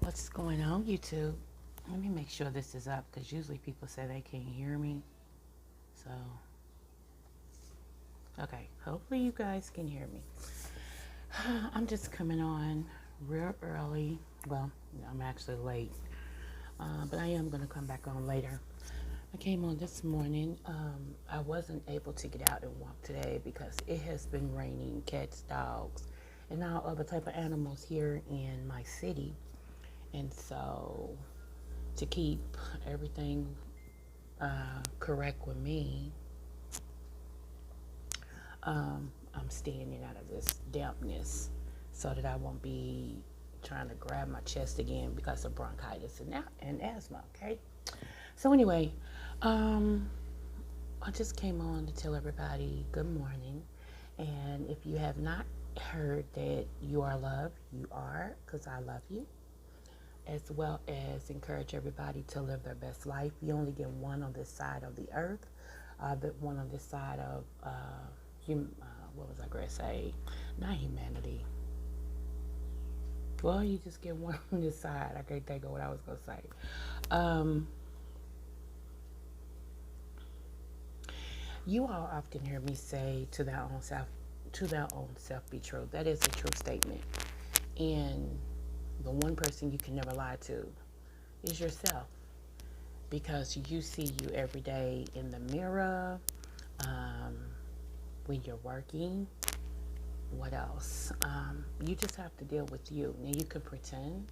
What's going on, YouTube? Let me make sure this is up because usually people say they can't hear me. So, okay, hopefully you guys can hear me. I'm just coming on real early. Well, I'm actually late, but I am going to come back on later. I came on this morning. I wasn't able to get out and walk today because it has been raining cats, dogs, and all other type of animals here in my city. And so to keep everything correct with me, I'm staying out of this dampness so that I won't be trying to grab my chest again because of bronchitis and asthma. Okay. So anyway, um, I just came on to tell everybody good morning, and if you have not heard that you are loved, you are, because I love you, as well as encourage everybody to live their best life. You only get one on this side of the earth, the one on this side of what was I going to say? Not humanity. Well, you just get one on this side. I can't think of what I was going to say. Um, you all often hear me say, to their own self be true." That is a true statement. And the one person you can never lie to is yourself, because you see you every day in the mirror, um, when you're working. What else? You just have to deal with you. Now, you can pretend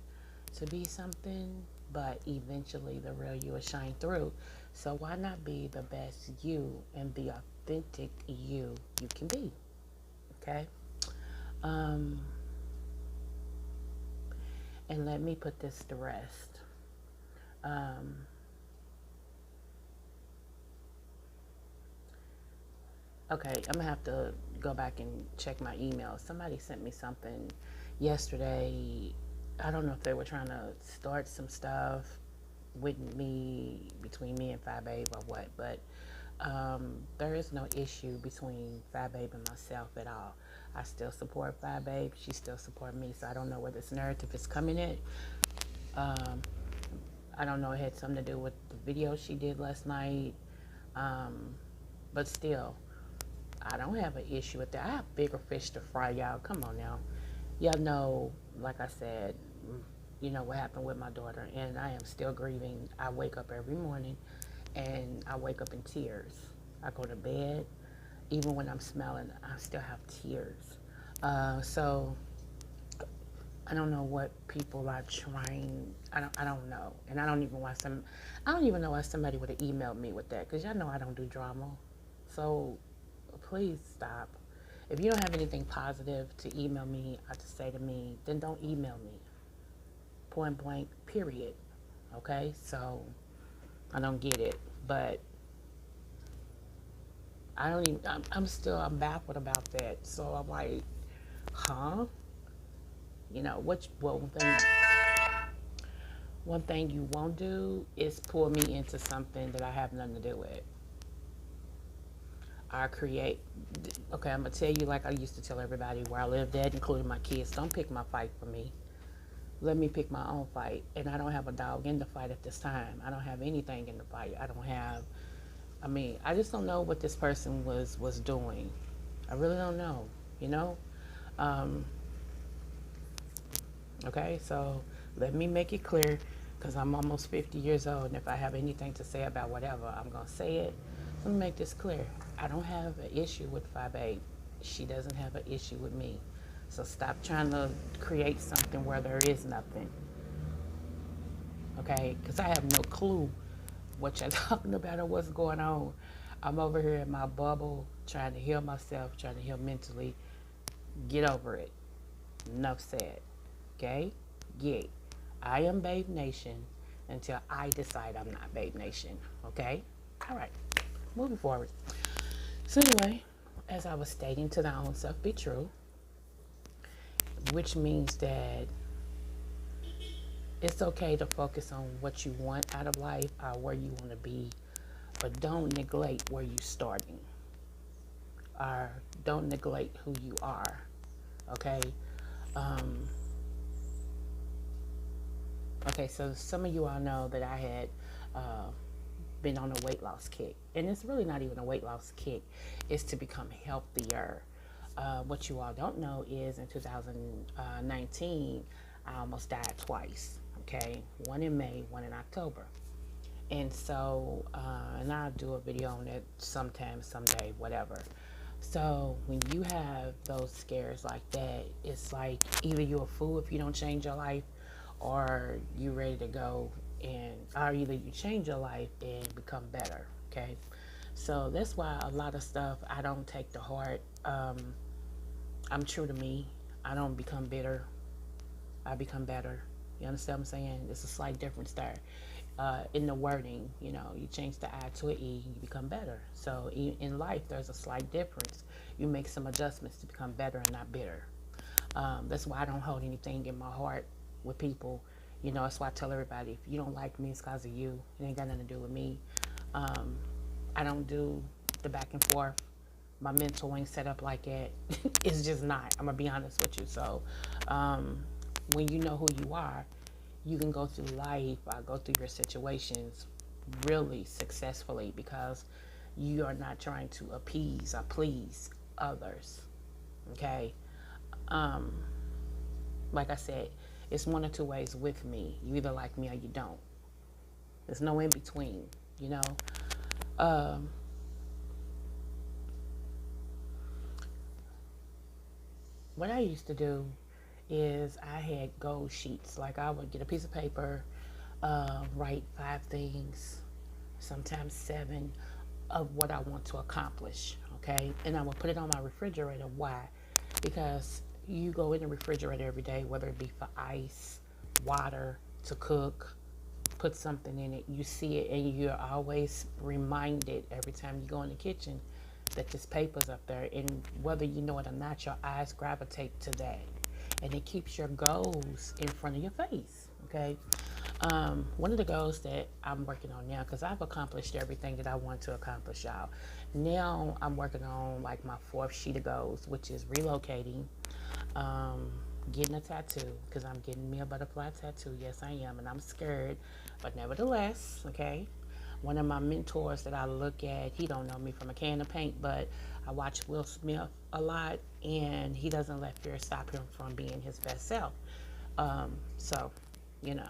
to be something, but eventually the real you will shine through. So why not be the best you and the authentic you can be? Okay? Um, and let me put this to rest. Um, okay, I'm gonna have to go back and check my email. Somebody sent me something yesterday. I don't know if they were trying to start some stuff with me, between me and Fyebabe or what, but there is no issue between Fyebabe and myself at all. I still support Fyebabe. She still supports me. So I don't know where this narrative is coming in. Um, I don't know. It had something to do with the video she did last night. Um, but still, I don't have an issue with that. I have bigger fish to fry, y'all. Come on now. Y'all know, like I said, you know what happened with my daughter, and I am still grieving. I wake up every morning and I wake up in tears. I go to bed, even when I'm smelling, I still have tears. So I don't know what people are trying. I don't know, and I don't even why some. I don't even know why somebody would have emailed me with that, because y'all know I don't do drama. So please stop. If you don't have anything positive to email me or to say to me, then don't email me. Point blank. Period. Okay. So I don't get it, but I don't even. I'm baffled about that. So I'm like, huh? You know what? Well, one thing you won't do is pull me into something that I have nothing to do with. I create. Okay, I'm gonna tell you like I used to tell everybody where I lived at, including my kids. Don't pick my fight for me. Let me pick my own fight. And I don't have a dog in the fight at this time. I don't have anything in the fight. I don't have. I mean, I just don't know what this person was doing. I really don't know. You know. Um, Okay, so let me make it clear, because I'm almost 50 years old, and if I have anything to say about whatever, I'm going to say it. Let me make this clear. I don't have an issue with Fyebabe. She doesn't have an issue with me. So stop trying to create something where there is nothing. Okay, because I have no clue what you're talking about or what's going on. I'm over here in my bubble trying to heal myself, trying to heal mentally. Get over it. Enough said. Okay? Yeah. I am Babe Nation until I decide I'm not Babe Nation. Okay? All right. Moving forward. So anyway, as I was stating, to thy own self be true, which means that it's okay to focus on what you want out of life or where you want to be, but don't neglect where you're starting, or don't neglect who you are. Okay? Um, Okay, so some of you all know that I had uh, been on a weight loss kick, and it's really not even a weight loss kick, it's to become healthier. What you all don't know is in 2019, I almost died twice. Okay, one in May, one in October. And so, and I'll do a video on it sometime, someday, whatever. So when you have those scares like that, it's like either you're a fool if you don't change your life, or you ready to go, and or either you change your life and become better. Okay, so that's why a lot of stuff I don't take to heart. I'm true to me. I don't become bitter. I become better. You understand what I'm saying? It's a slight difference there. In the wording, you know, you change the I to an E, you become better. So in life, there's a slight difference. You make some adjustments to become better and not bitter. That's why I don't hold anything in my heart with people. You know, that's why I tell everybody, if you don't like me, it's because of you. It ain't got nothing to do with me. Um, I don't do the back and forth. My mental ain't set up like that. It's just not. I'm going to be honest with you. So um, when you know who you are, you can go through life, go through your situations really successfully because you are not trying to appease or please others. Okay? Um, like I said, it's one or two ways with me. You either like me or you don't. There's no in between, you know? Um, what I used to do is I had goal sheets. Like I would get a piece of paper, write 5 things, sometimes 7, of what I want to accomplish. Okay, and I would put it on my refrigerator. Why? Because you go in the refrigerator every day, whether it be for ice, water, to cook, put something in it. You see it, and you're always reminded every time you go in the kitchen that this paper's up there. And whether you know it or not, your eyes gravitate to that, and it keeps your goals in front of your face. Okay. One of the goals that I'm working on now, because I've accomplished everything that I want to accomplish, y'all. Now I'm working on like my 4th sheet of goals, which is relocating, um, getting a tattoo, because I'm getting me a butterfly tattoo. Yes, I am, and I'm scared, but nevertheless, okay. One of my mentors that I look at, he don't know me from a can of paint, but I watch Will Smith a lot, and he doesn't let fear stop him from being his best self. So, you know,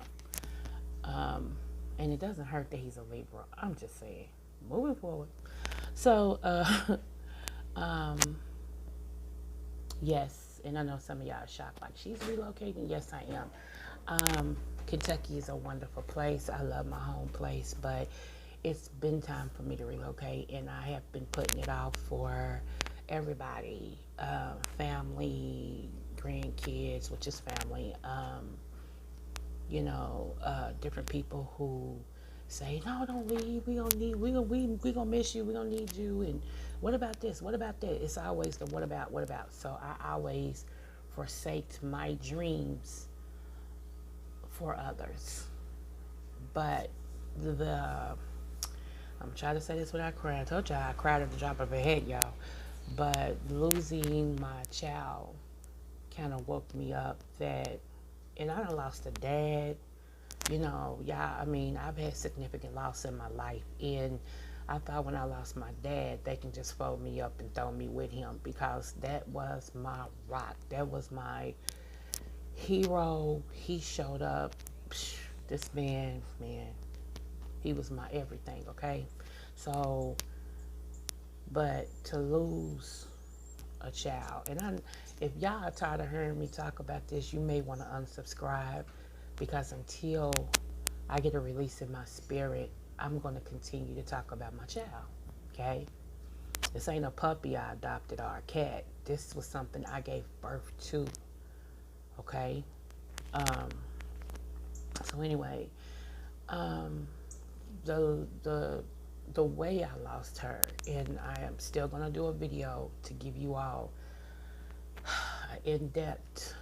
um, and it doesn't hurt that he's a Libra. I'm just saying, moving forward. So, um, yes, and I know some of y'all are shocked, like she's relocating. Yes, I am. Kentucky is a wonderful place. I love my home place, but it's been time for me to relocate, and I have been putting it off for everybody, family, grandkids, which is family. Different people who say, no, don't leave. We don't need. We gonna miss you. We gonna need you. And what about this? What about that? It's always the what about, what about. So I always forsake my dreams for others. But the I'm trying to say this without crying. I told y'all I cried at the drop of a head, y'all. But losing my child kind of woke me up that, and I done lost a dad. You know, yeah, I mean, I've had significant loss in my life. And I thought when I lost my dad, they can just fold me up and throw me with him, because that was my rock. That was my hero. He showed up. This man, he was my everything, okay? So, but to lose a child, and if y'all are tired of hearing me talk about this, you may want to unsubscribe, because until I get a release in my spirit, I'm going to continue to talk about my child, okay? This ain't a puppy I adopted or a cat. This was something I gave birth to, okay? Um, so anyway, um, the the the way I lost her, and I am still gonna do a video to give you all in depth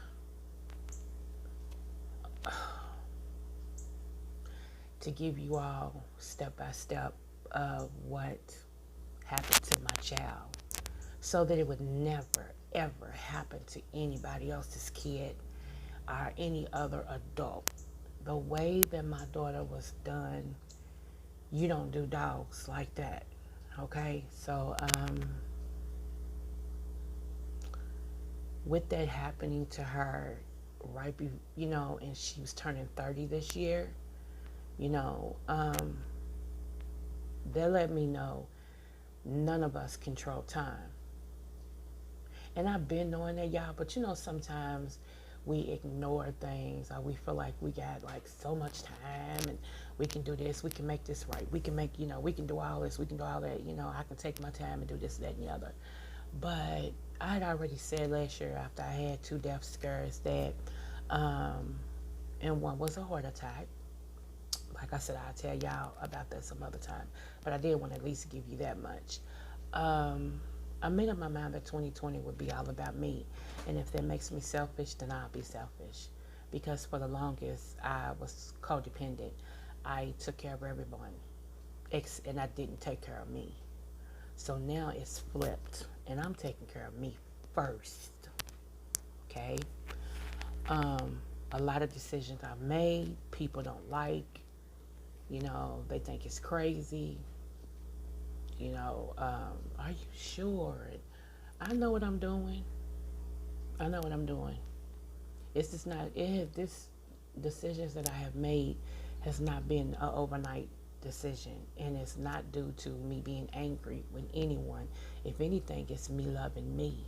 to give you all step by step of what happened to my child, so that it would never ever happen to anybody else's kid or any other adult. the way that my daughter was done, you don't do dogs like that. Okay, so with that happening to her, right, and she was turning 30 this year, you know, they let me know none of us control time. And I've been knowing that, y'all, but sometimes we ignore things, or we feel like we got like so much time and we can do this, we can make this right, we can make, we can do all this, we can do all that, I can take my time and do this, that, and the other. But I had already said last year, after I had two death scares, that, and one was a heart attack. Like I said, I'll tell y'all about that some other time. But I did want to at least give you that much. I made up my mind that 2020 would be all about me. And if that makes me selfish, then I'll be selfish. Because for the longest, I was codependent. I took care of everyone, and I didn't take care of me. So now it's flipped, and I'm taking care of me first. Okay? A lot of decisions I've made, people don't like. They think it's crazy. Are you sure? I know what I'm doing. I know what I'm doing. It's just not, this decisions that I have made has not been an overnight decision. And it's not due to me being angry with anyone. If anything, it's me loving me.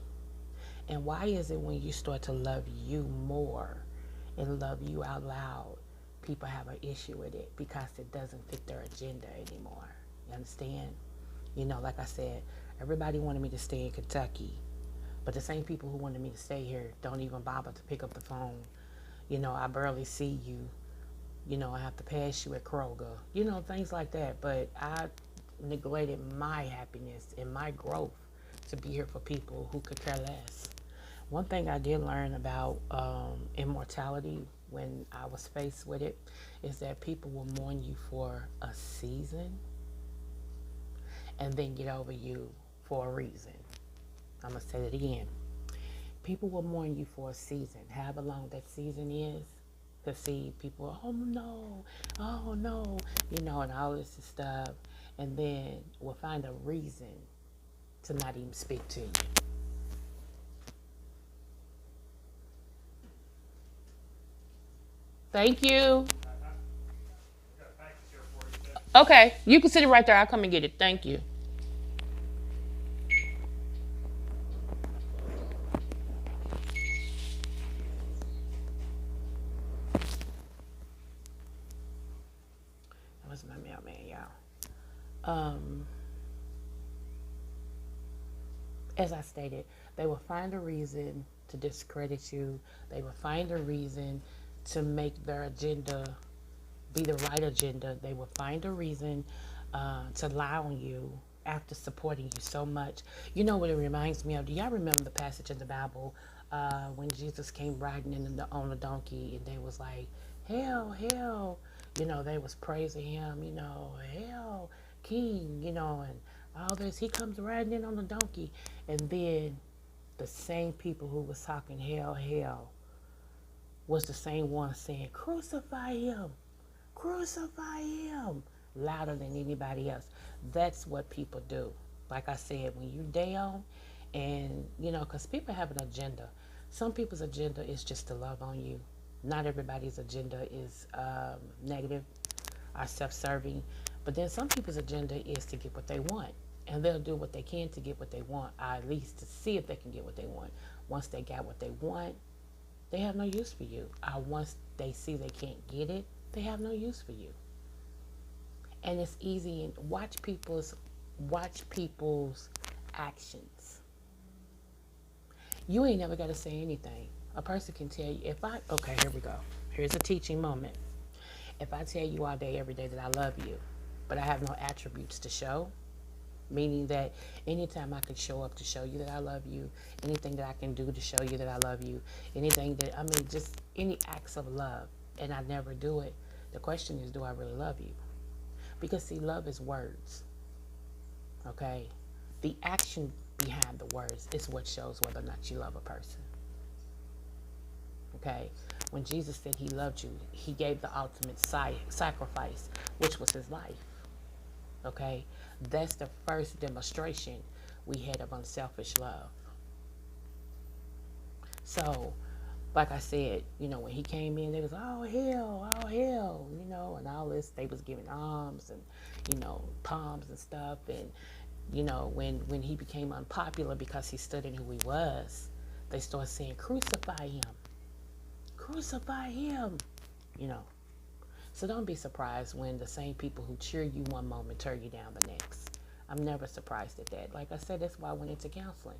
And why is it when you start to love you more and love you out loud, people have an issue with it because it doesn't fit their agenda anymore? You understand? Like I said, everybody wanted me to stay in Kentucky, but the same people who wanted me to stay here don't even bother to pick up the phone. I barely see you. I have to pass you at Kroger. Things like that. But I neglected my happiness and my growth to be here for people who could care less. One thing I did learn about immortality when I was faced with it is that people will mourn you for a season and then get over you for a reason. I'm going to say that again. People will mourn you for a season, however long that season is. To see people, oh no, and all this stuff. And then will find a reason to not even speak to you. Thank you. Okay, you can sit it right there. I'll come and get it. Thank you. That was my mailman, y'all. Um, as I stated, they will find a reason to discredit you. They will find a reason to make their agenda be the right agenda. They will find a reason to lie on you after supporting you so much. You know what it reminds me of? Do y'all remember the passage in the Bible when Jesus came riding on a donkey and they was like, "Hail, hail!" They was praising him. "Hail, King!" And all this. He comes riding in on the donkey, and then the same people who was talking "Hail, hail" was the same one saying, "Crucify him! Crucify him," louder than anybody else. That's what people do. Like I said, when you down, and because people have an agenda. Some people's agenda is just to love on you. Not everybody's agenda is negative or self-serving. But then some people's agenda is to get what they want. And they'll do what they can to get what they want, or at least to see if they can get what they want. Once they got what they want, they have no use for you. Or once they see they can't get it, they have no use for you. And it's easy, and watch people's actions. You ain't never got to say anything. A person can tell you, okay, here we go. Here's a teaching moment. If I tell you all day, every day that I love you, but I have no attributes to show, meaning that anytime I can show up to show you that I love you, anything that I can do to show you that I love you, just any acts of love, and I never do it, the question is, do I really love you? Because see, love is words, okay? The action behind the words is what shows whether or not you love a person, okay? When Jesus said he loved you, he gave the ultimate sacrifice, which was his life. Okay? That's the first demonstration we had of unselfish love. So, like I said, when he came in, they was, oh hell, and all this. They was giving alms and, palms and stuff. And, when he became unpopular because he stood in who he was, they started saying, crucify him, you know. So don't be surprised when the same people who cheer you one moment tear you down the next. I'm never surprised at that. Like I said, that's why I went into counseling.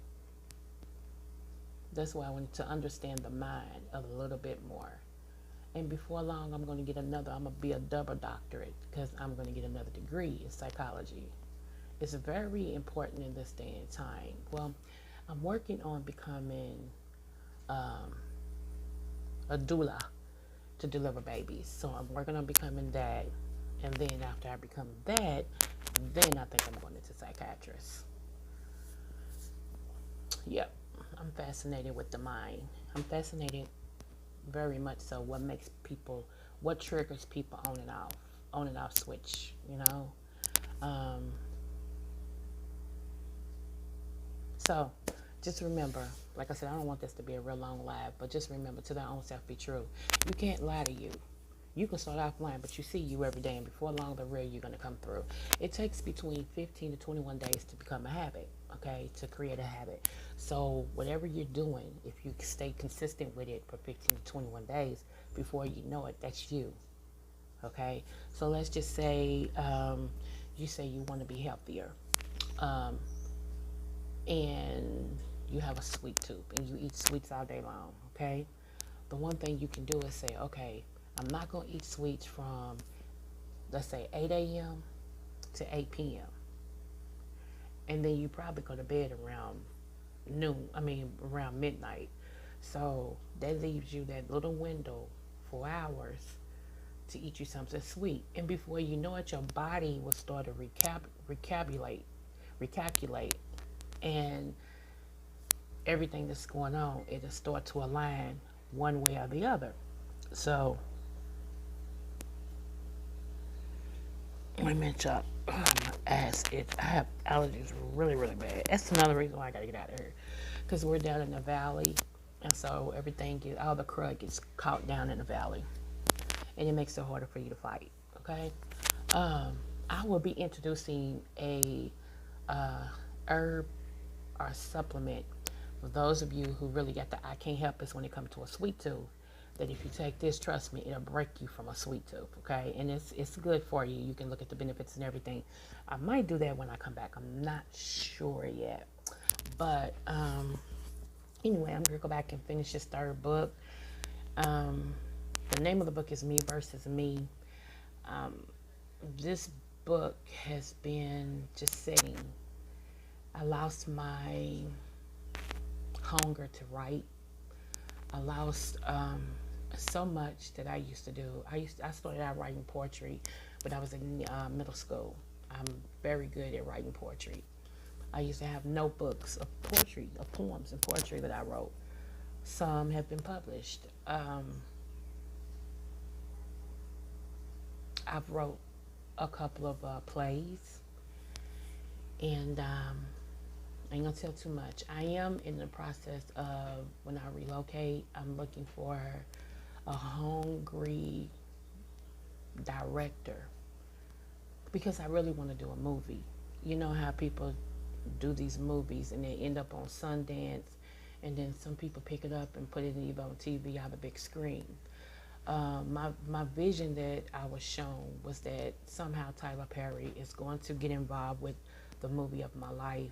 That's why I wanted to understand the mind a little bit more. And before long, I'm going to be a double doctorate because I'm going to get another degree in psychology. It's very important in this day and time. Well, I'm working on becoming a doula to deliver babies. So I'm working on becoming that. And then after I become that, then I think I'm going into psychiatrist. Yep. I'm fascinated with the mind. I'm fascinated very much so what triggers people on and off switch, So just remember, like I said, I don't want this to be a real long live, but just remember, to their own self be true. You can't lie to you. You can start off lying, but you see you every day, and before long, the real you're going to come through. It takes between 15 to 21 days to become a habit, okay, to create a habit. So whatever you're doing, if you stay consistent with it for 15 to 21 days, before you know it, that's you, okay? So let's just say you say you want to be healthier, and you have a sweet tooth, and you eat sweets all day long, okay? The one thing you can do is say, okay, I'm not going to eat sweets from, let's say, 8 a.m. to 8 p.m. And then you probably go to bed around around midnight. So that leaves you that little window, 4 hours, to eat you something sweet. And before you know it, your body will start to recalculate, and everything that's going on, it'll start to align one way or the other. So, wait a minute, y'all. Oh, my ass I have allergies really, really bad. That's another reason why I gotta get out of here. Because we're down in the valley, and so all the crud gets caught down in the valley. And it makes it harder for you to fight, okay? I will be introducing a herb or supplement for those of you who really got I can't help us when it comes to a sweet tooth. That if you take this, trust me, it'll break you from a sweet tooth, okay? And it's good for you. You can look at the benefits and everything. I might do that when I come back. I'm not sure yet. But anyway, I'm going to go back and finish this third book. The name of the book is Me Versus Me. This book has been just sitting. I lost my hunger to write. I lost so much that I used to do. I started out writing poetry when I was in middle school. I'm very good at writing poetry. I used to have notebooks of poetry, of poems and poetry that I wrote. Some have been published. I've wrote a couple of plays, and I ain't gonna tell too much. I am in the process of, when I relocate, I'm looking for a hungry director, because I really want to do a movie. You know how people do these movies and they end up on Sundance, and then some people pick it up and put it either on TV on the big screen. My vision that I was shown was that somehow Tyler Perry is going to get involved with the movie of my life,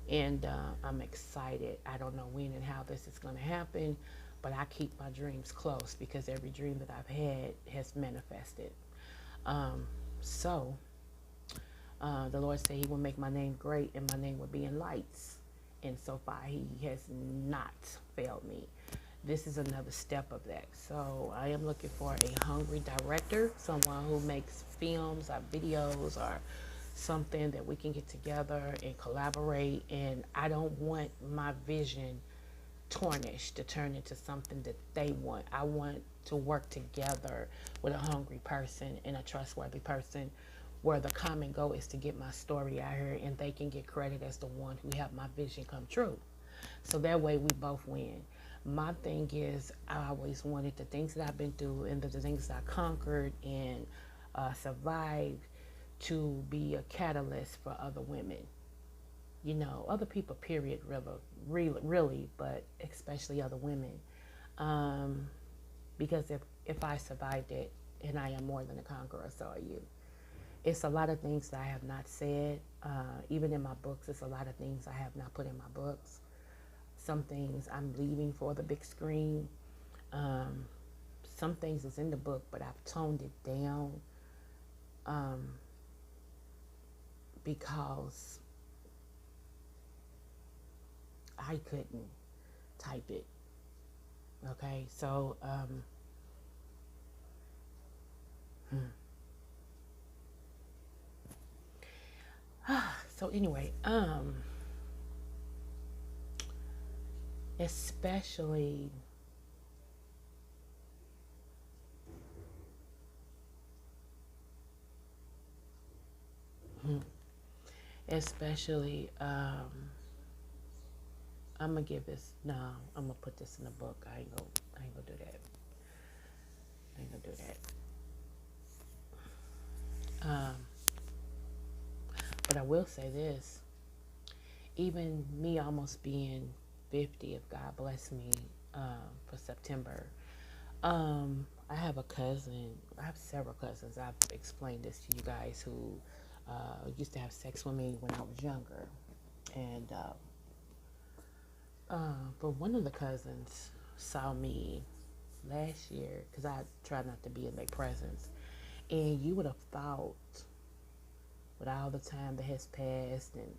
and I'm excited. I don't know when and how this is going to happen, but I keep my dreams close because every dream that I've had has manifested. So the Lord said he will make my name great, and my name will be in lights. And so far, he has not failed me. This is another step of that. So I am looking for a hungry director, someone who makes films or videos or something that we can get together and collaborate. And I don't want my vision tarnished to turn into something that they want. I want to work together with a hungry person and a trustworthy person, where the common goal is to get my story out here and they can get credit as the one who helped my vision come true. So that way we both win. My thing is, I always wanted the things that I've been through and the things that I conquered and survived to be a catalyst for other women. You know, other people, period, really, but especially other women. Um, because if I survived it, and I am more than a conqueror, so are you. It's a lot of things that I have not said. Even in my books, it's a lot of things I have not put in my books. Some things I'm leaving for the big screen. Um, some things is in the book, but I've toned it down um, because I couldn't type it. Okay, so so anyway, especially especially I'm gonna give this. No, I'm gonna put this in the book. I ain't gonna do that. I ain't gonna do that. But I will say this: even me almost being 50, if God bless me for September, I have a cousin. I have several cousins. I've explained this to you guys who used to have sex with me when I was younger, and but one of the cousins saw me last year because I tried not to be in their presence, and you would have thought, with all the time that has passed and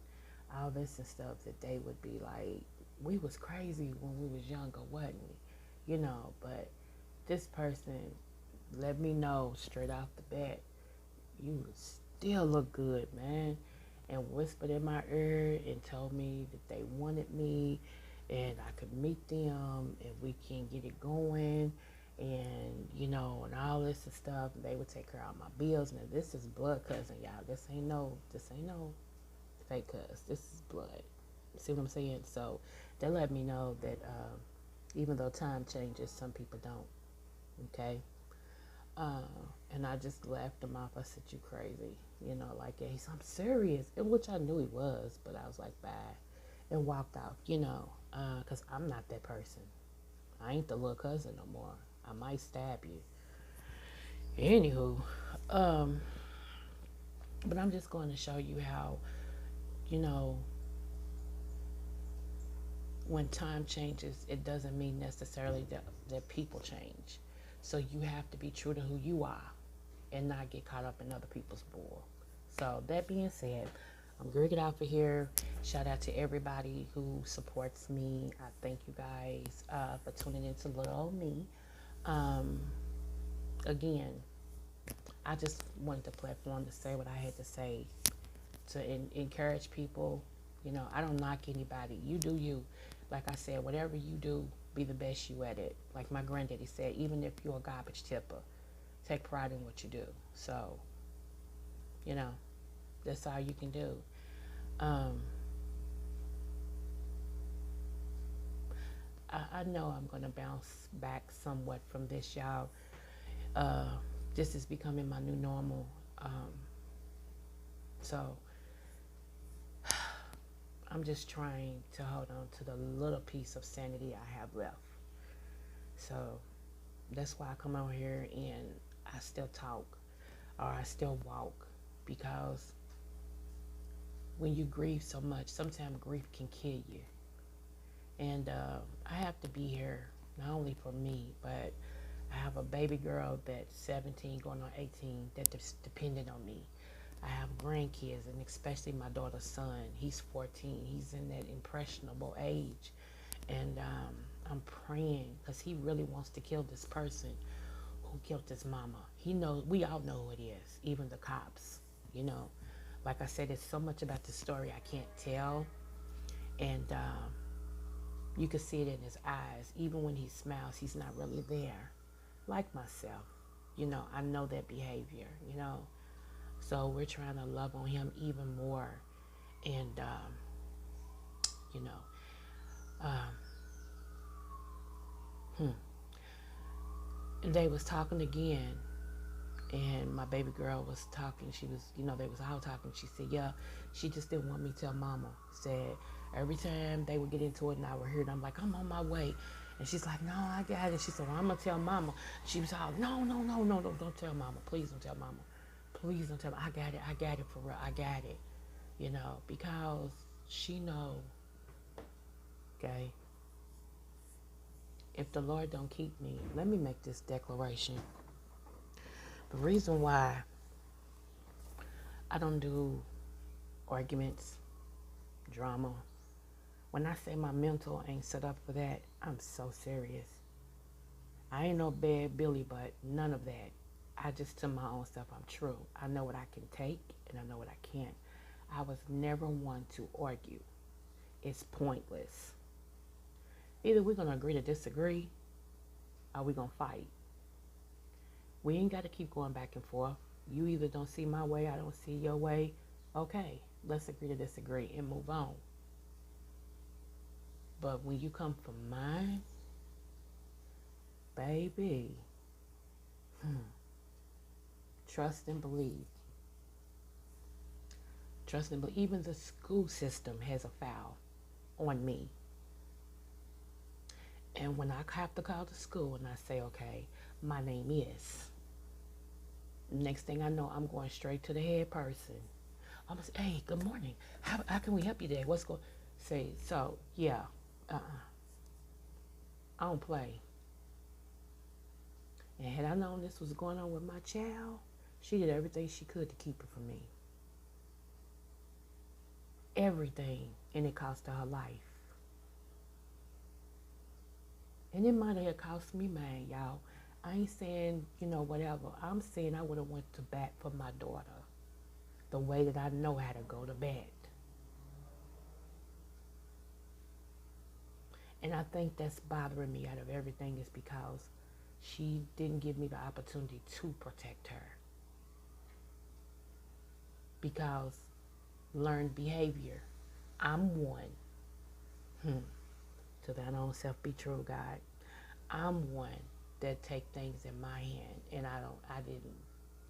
all this and stuff, that they would be like, we was crazy when we was younger, wasn't we? You know, but this person let me know straight off the bat, you still look good, man. And whispered in my ear and told me that they wanted me and I could meet them and we can get it going and you know and all this and stuff. And they would take care of my bills. Now this is blood cousin, y'all. This ain't no fake cuz. This is blood. See what I'm saying? So they let me know that even though time changes, some people don't. Okay. Uh, and I just laughed him off. I said, "You crazy?" You know, like yeah, he's. I'm serious, and which I knew he was, but I was like, "Bye," and walked out. You know, because I'm not that person. I ain't the little cousin no more. I might stab you. Anywho, um, but I'm just going to show you how, you know, when time changes, it doesn't mean necessarily that people change. So you have to be true to who you are and not get caught up in other people's bull. So that being said, I'm gonna get out for here. Shout out to everybody who supports me. I thank you guys for tuning in to little old me. Um, again, I just wanted the platform to say what I had to say to encourage people. You know, I don't knock anybody. You do you. Like I said, whatever you do, be the best you at it. Like my granddaddy said, even if you're a garbage tipper, take pride in what you do. So, you know, that's all you can do. Um, I know I'm going to bounce back somewhat from this, y'all. Uh, this is becoming my new normal. So I'm just trying to hold on to the little piece of sanity I have left. So that's why I come out here and I still talk or I still walk, because when you grieve so much, sometimes grief can kill you. And I have to be here not only for me, but I have a baby girl that's 17 going on 18 that's dependent on me. I have grandkids, and especially my daughter's son. He's 14. He's in that impressionable age. And I'm praying because he really wants to kill this person who killed his mama. He knows, we all know who it is, even the cops, you know. Like I said, there's so much about the story I can't tell. And you can see it in his eyes. Even when he smiles, he's not really there. like myself. I know that behavior. So we're trying to love on him even more. And, you know, um, and they was talking again. And my baby girl was talking. She was, they was all talking. She said, yeah, she just didn't want me to tell mama. Said every time they would get into it and I would hear it, I'm like, I'm on my way. And she's like, no, I got it. She said, well, I'm going to tell mama. She was all, no, don't tell mama. Please don't tell mama. Please don't tell me. I got it for real. I got it. Because she know, okay, if the Lord don't keep me, let me make this declaration. The reason why I don't do arguments, drama, when I say my mental ain't set up for that, I'm so serious. I ain't no bad Billy, but none of that. I just tell my own self I'm true. I know what I can take and I know what I can't. I was never one to argue. It's pointless. Either we're going to agree to disagree or we're going to fight. We ain't got to keep going back and forth. You either don't see my way, I don't see your way. Okay, let's agree to disagree and move on. But when you come from mine, baby, trust and believe. Trust and believe. Even the school system has a foul on me. And when I have to call the school and I say, okay, my name is, next thing I know, I'm going straight to the head person. I'm going to say, hey, good morning. How can we help you today? What's going on? Say, so, yeah, I don't play. And had I known this was going on with my child, she did everything she could to keep it from me. Everything. And it cost her life. And it might have cost me mine, y'all. I ain't saying, whatever. I'm saying I would have went to bat for my daughter the way that I know how to go to bat. And I think that's bothering me out of everything is because she didn't give me the opportunity to protect her. Because learned behavior. I'm one. To thine own self be true, God. I'm one that take things in my hand, and I didn't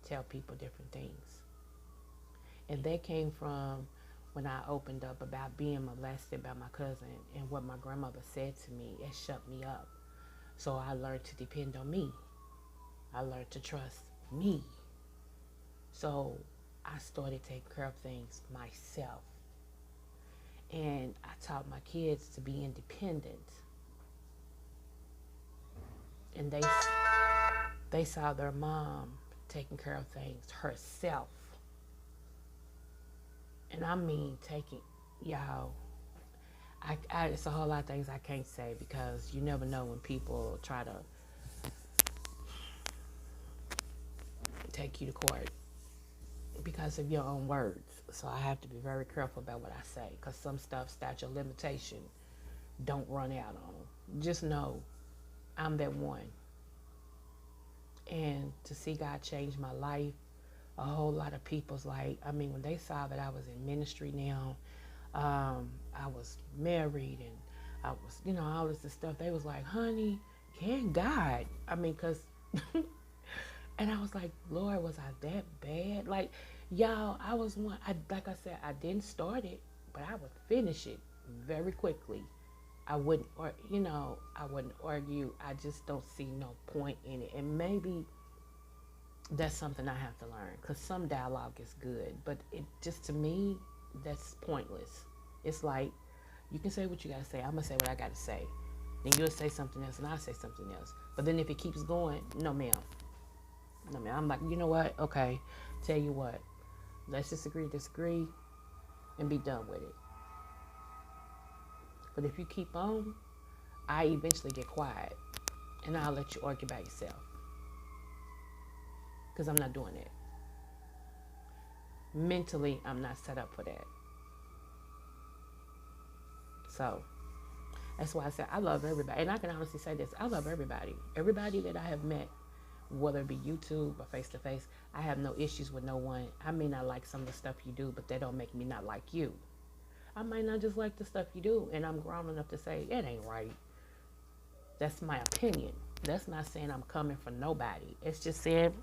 tell people different things. And that came from when I opened up about being molested by my cousin and what my grandmother said to me. It shut me up. So I learned to depend on me. I learned to trust me. So I started taking care of things myself. And I taught my kids to be independent. And they saw their mom taking care of things herself. And I mean y'all, it's a whole lot of things I can't say because you never know when people try to take you to court because of your own words. So I have to be very careful about what I say because some stuff, statute of limitation, don't run out on. Just know I'm that one. And to see God change my life, a whole lot of people's when they saw that I was in ministry now, I was married and I was, all this stuff. They was like, honey, can God? Because, and I was like, Lord, was I that bad? Like, y'all, I was one, like I said, I didn't start it, but I would finish it very quickly. I wouldn't argue. I just don't see no point in it. And maybe that's something I have to learn because some dialogue is good, but it just, to me, that's pointless. It's like, you can say what you got to say. I'm going to say what I got to say. Then you'll say something else and I'll say something else. But then if it keeps going, no ma'am. No ma'am. I'm like, you know what? Okay. Tell you what. Let's just disagree, and be done with it. But if you keep on, I eventually get quiet and I'll let you argue by yourself. Because I'm not doing it. Mentally, I'm not set up for that. So, that's why I said I love everybody. And I can honestly say this. I love everybody. Everybody that I have met, whether it be YouTube or face to face. I have no issues with no one. I may not like some of the stuff you do, but that don't make me not like you. I might not just like the stuff you do, and I'm grown enough to say it ain't right. That's my opinion. That's not saying I'm coming for nobody. It's just saying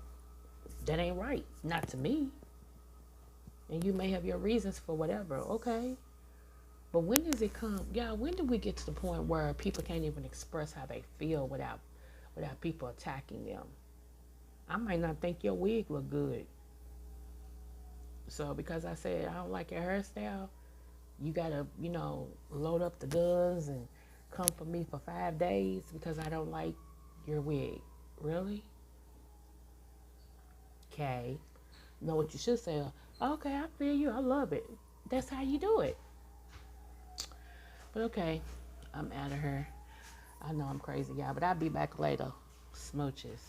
that ain't right. Not to me. And you may have your reasons for whatever. Okay. But when does it come? Yeah, when do we get to the point where people can't even express how they feel without people attacking them? I might not think your wig look good. So because I said I don't like your hairstyle, you gotta, load up the guns and come for me for 5 days because I don't like your wig. Really? Okay. Know what you should say? Okay, I feel you. I love it. That's how you do it. But okay, I'm out of here. I know I'm crazy, y'all, but I'll be back later. Smooches.